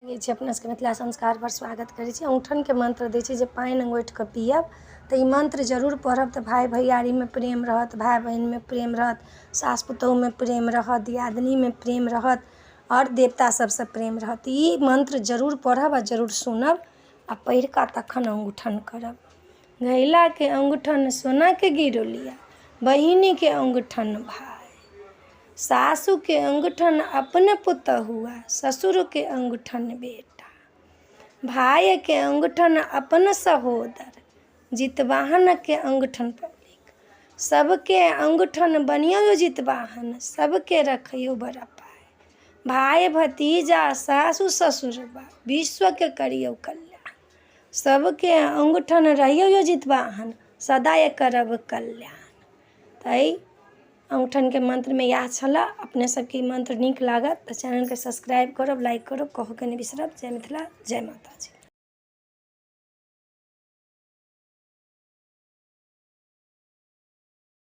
अपना सबके मिथिला संस्कार पर स्वागत करै छी। औंठन के मंत्र दै छै जे पानि अंगोठि कऽ पियब तऽ ई मंत्र जरूर पढ़ब तऽ भाय भैयारीमे प्रेम रहत, भाय बहिनमे प्रेम रहत, सास पुतोहुमे प्रेम रहत, दियादनीमे प्रेम रहत और देवता सबसँ प्रेम रहत। ई मंत्र जरूर पढ़ब आ जरूर सुनब आ पढ़ि कऽ तखन औंठन करब। घैला के औंठन सोना के गिरौलिया, बहिनी के औंठन भाई, सासू के अंगूठन अपने पुतहुआ, ससुर के अंगूठन बेटा, भाई के अंगूठन अपन सहोदर, जितवाहन के अंगूठन पब्लिक, सबके अंगूठन बनियो जितवाहन, सबके रखियो बड़ा पाए, भाई भतीजा सासू ससुरबा, विश्व के करियो कल्याण, सबके अंगूठन रहियो जितवाहन, सदा ये करब कल्याण। तै औंठन के मंत्र में इएह छला। अपने सबके मंत्र नीक लागत तऽ चैनल के सब्सक्राइब करब, लाइक करब, कहऽ के नहि बिसरब। जय मिथिला, जय माता जी।